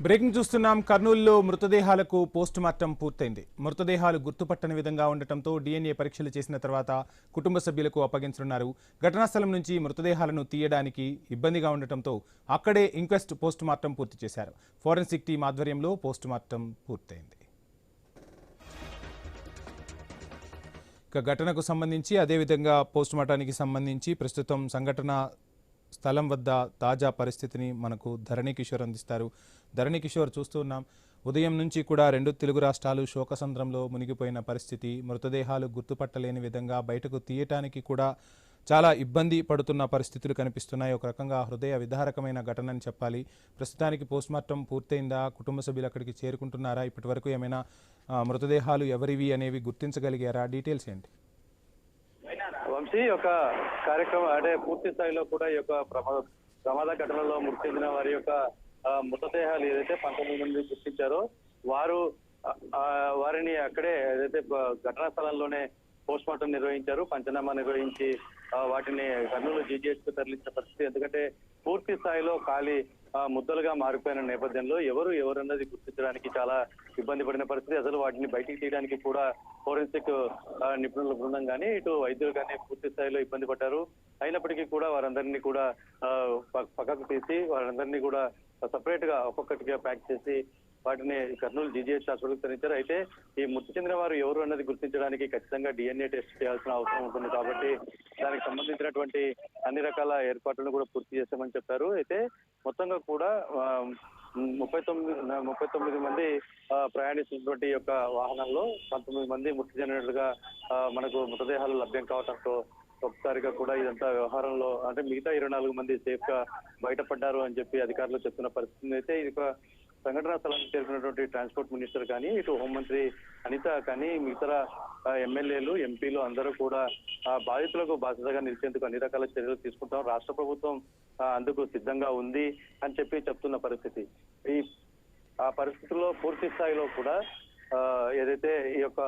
Breaking చూస్తున్నాం. కర్నూలులో మృతదేహాలకు postmortem పూర్తయింది. మృతదేహాలు గుర్తుపట్టని విధంగా ఉండటంతో DNA పరీక్షలు చేసిన తర్వాత కుటుంబ సభ్యులకు అప్పగించనున్నారు. ఘటనా స్థలం నుంచి మృతదేహాలను తీయడానికి ఇబ్బందిగా ఉండటంతో అక్కడే ఇంక్వెస్ట్ పోస్టుమార్టం పూర్తి చేశారు. ఫోరెన్సిక్ టీం ఆధ్వర్యంలో పోస్టుమార్టం పూర్తయింది. ఘటనకు సంబంధించి అదేవిధంగా పోస్టుమార్టానికి సంబంధించి ప్రస్తుతం సంఘటన స్థలం వద్ద తాజా పరిస్థితిని మనకు ధరణి కిషోర్ అందిస్తారు. ధరణి కిషోర్, చూస్తున్నాం ఉదయం నుంచి కూడా రెండు తెలుగు రాష్ట్రాలు శోకసంద్రంలో మునిగిపోయిన పరిస్థితి. మృతదేహాలు గుర్తుపట్టలేని విధంగా బయటకు తీయటానికి కూడా చాలా ఇబ్బంది పడుతున్న పరిస్థితులు కనిపిస్తున్నాయి. ఒక రకంగా హృదయ విదారకమైన ఘటన అని చెప్పాలి. ప్రస్తుతానికి పోస్టుమార్టం పూర్తయిందా? కుటుంబ సభ్యులు అక్కడికి చేరుకుంటున్నారా? ఇప్పటి వరకు ఏమైనా మృతదేహాలు ఎవరివి అనేవి గుర్తించగలిగారా? డీటెయిల్స్ ఏంటి? వంశీ, యొక్క కార్యక్రమం అంటే పూర్తి స్థాయిలో కూడా ఈ యొక్క ప్రమాద ఘటనలో మృతి చెందిన వారి యొక్క మృతదేహాలు ఏదైతే 19 మంది గుర్తించారో వారిని అక్కడే ఏదైతే ఘటనా స్థలంలోనే పోస్ట్ మార్టం నిర్వహించారు, పంచనామా నిర్వహించి వాటిని కర్నూలు GGH కు తరలించిన పరిస్థితి. ఎందుకంటే పూర్తి స్థాయిలో ఖాళీ ముద్దలుగా మారిపోయిన నేపథ్యంలో ఎవరన్నది గుర్తించడానికి చాలా ఇబ్బంది పడిన పరిస్థితి. అసలు వాటిని బయటికి తీయడానికి కూడా ఫోరెన్సిక్ నిపుణుల బృందం కానీ ఇటు వైద్యులు కానీ పూర్తి స్థాయిలో ఇబ్బంది పడ్డారు. అయినప్పటికీ కూడా వారందరినీ కూడా పక్కకు తీసి వారందరినీ కూడా సపరేట్ గా ఒక్కొక్కటిగా ప్యాక్ చేసి వాటిని కర్నూలు GGH హాస్పిటల్కి తరలించారు. అయితే ఈ మృతి చెందిన వారు ఎవరు అన్నది గుర్తించడానికి ఖచ్చితంగా DNA టెస్ట్ చేయాల్సిన అవసరం ఉంటుంది. కాబట్టి దానికి సంబంధించినటువంటి అన్ని రకాల ఏర్పాట్లను కూడా పూర్తి చేశామని చెప్పారు. అయితే మొత్తంగా కూడా 39 మంది ప్రయాణిస్తున్నటువంటి యొక్క వాహనంలో 19 మంది మృతి చెందినట్లుగా మనకు మృతదేహాలు లభ్యం కావడంతో ఒక్కసారిగా కూడా ఇదంతా వ్యవహారంలో అంటే మిగతా 24 మంది సేఫ్ గా బయటపడ్డారు అని చెప్పి అధికారులు చెప్తున్న పరిస్థితి. అయితే ఇది సంఘటనా స్థలానికి చేరుకున్నటువంటి ట్రాన్స్పోర్ట్ మినిస్టర్ కానీ ఇటు హోంమంత్రి అనిత కానీ మిగతా ఎమ్మెల్యేలు ఎంపీలు అందరూ కూడా బాధితులకు బాధ్యతగా నిలిచేందుకు అన్ని రకాల చర్యలు తీసుకుంటాం, రాష్ట్ర ప్రభుత్వం అందుకు సిద్ధంగా ఉంది అని చెప్పి చెప్తున్న పరిస్థితి. ఆ పరిస్థితుల్లో పూర్తి స్థాయిలో కూడా ఏదైతే ఈ యొక్క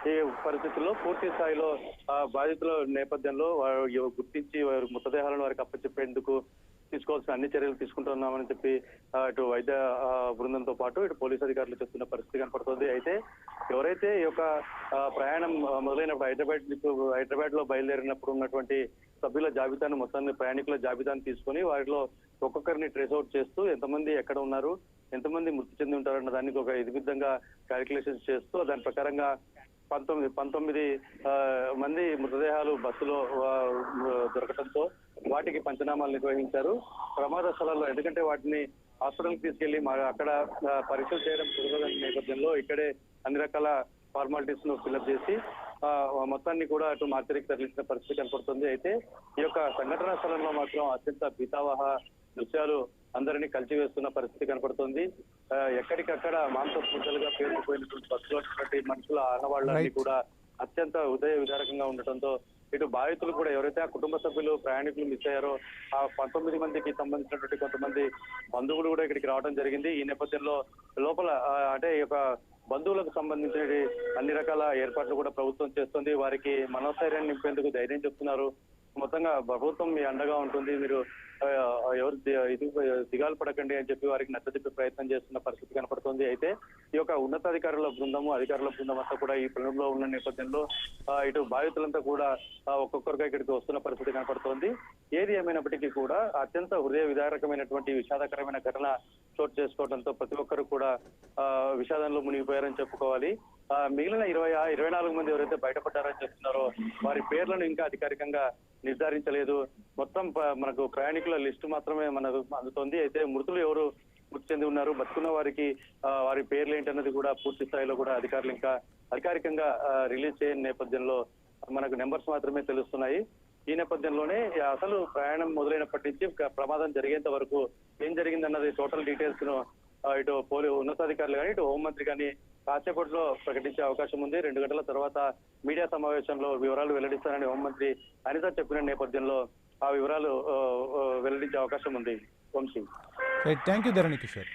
ఈ పరిస్థితుల్లో పూర్తి స్థాయిలో బాధితుల నేపథ్యంలో గుర్తించి వారి మృతదేహాలను వారికి అప్పచెప్పేందుకు తీసుకోవాల్సిన అన్ని చర్యలు తీసుకుంటున్నామని చెప్పి ఇటు వైద్య బృందంతో పాటు ఇటు పోలీసు అధికారులు చెప్తున్న పరిస్థితి కనపడుతుంది. అయితే ఎవరైతే ఈ యొక్క ప్రయాణం మొదలైనప్పుడు హైదరాబాద్ లో బయలుదేరినప్పుడు ఉన్నటువంటి సభ్యుల జాబితాను మొత్తాన్ని ప్రయాణికుల జాబితాను తీసుకొని వారిలో ఒక్కొక్కరిని ట్రేస్ అవుట్ చేస్తూ ఎంతమంది ఎక్కడ ఉన్నారు, ఎంతమంది మృతి చెంది ఉంటారన్న దానికి ఒక విధంగా క్యాలిక్యులేషన్స్ చేస్తూ దాని ప్రకారంగా 19 మంది మృతదేహాలు బస్సులో దొరకడంతో వాటికి పంచనామాలు నిర్వహించారు. ప్రమాద స్థలాల్లో ఎందుకంటే వాటిని హాస్పిటల్కి తీసుకెళ్లి అక్కడ పరీక్షలు చేయడం కుదరదని నేపథ్యంలో ఇక్కడే అన్ని రకాల ఫార్మాలిటీస్ ను ఫిల్అప్ చేసి మొత్తాన్ని కూడా అటు మార్చరికి తరలించిన పరిస్థితి కనపడుతుంది. అయితే ఈ యొక్క సంఘటనా స్థలంలో మాత్రం అత్యంత భీతావహ దృశ్యాలు అందరినీ కలిసివేస్తున్న పరిస్థితి కనపడుతుంది. ఎక్కడికక్కడ మాంసపుంతలుగా పేరుకుపోయినటువంటి బస్సులో ఉన్నటువంటి మనుషుల ఆనవాళ్లన్నీ కూడా అత్యంత హృదయ విదారకంగా ఉండటంతో ఇటు బాధితులు కూడా ఎవరైతే ఆ కుటుంబ సభ్యులు ప్రయాణికులు మిస్ అయ్యారో ఆ 19 మందికి సంబంధించినటువంటి కొంతమంది బంధువులు కూడా ఇక్కడికి రావడం జరిగింది. ఈ నేపథ్యంలో లోపల అంటే ఈ యొక్క బంధువులకు సంబంధించిన అన్ని రకాల ఏర్పాట్లు కూడా ప్రభుత్వం చేస్తుంది. వారికి మనోస్థైర్యాన్ని నింపేందుకు ధైర్యం చెప్తున్నారు. మొత్తంగా ప్రభుత్వం మీ అండగా ఉంటుంది, మీరు ఎవరు దిగాలు పడకండి అని చెప్పి వారికి నచ్చజెప్పే ప్రయత్నం చేస్తున్న పరిస్థితి కనపడుతుంది. అయితే ఈ యొక్క ఉన్నతాధికారుల బృందం అంతా కూడా ఈ పనుల్లో ఉన్న నేపథ్యంలో ఇటు బాధితులంతా కూడా ఒక్కొక్కరుగా ఇక్కడికి వస్తున్న పరిస్థితి కనపడుతోంది. ఏది ఏమైనప్పటికీ కూడా అత్యంత హృదయ విదారకమైనటువంటి విషాదకరమైన ఘటన చోటు చేసుకోవడంతో ప్రతి ఒక్కరు కూడా విషాదంలో మునిగిపోయారని చెప్పుకోవాలి. మిగిలిన 24 మంది ఎవరైతే బయటపడ్డారని చెప్తున్నారో వారి పేర్లను ఇంకా అధికారికంగా నిర్ధారించలేదు. మొత్తం మనకు ప్రయాణికుల లిస్టు మాత్రమే మనకు అందుతోంది. అయితే మృతులు ఎవరు మృతి చెంది ఉన్నారు, బతుకున్న వారికి వారి పేర్లు ఏంటన్నది కూడా పూర్తి స్థాయిలో కూడా అధికారులు ఇంకా అధికారికంగా రిలీజ్ చేయని నేపథ్యంలో మనకు నెంబర్స్ మాత్రమే తెలుస్తున్నాయి. ఈ నేపథ్యంలోనే అసలు ప్రయాణం మొదలైనప్పటి నుంచి ప్రమాదం జరిగేంత వరకు ఏం జరిగిందన్నది టోటల్ డీటెయిల్స్ ను ఇటు ఉన్నతాధికారులు కానీ ఇటు హోంమంత్రి కానీ కాసేపట్లో ప్రకటించే అవకాశం ఉంది. 2 గంటల తర్వాత మీడియా సమావేశంలో వివరాలు వెల్లడిస్తానని హోంమంత్రి అనిత చెప్పిన నేపథ్యంలో ఆ వివరాలు వెల్లడించే అవకాశం ఉంది. Vamshi, thank you Dharani Kishore.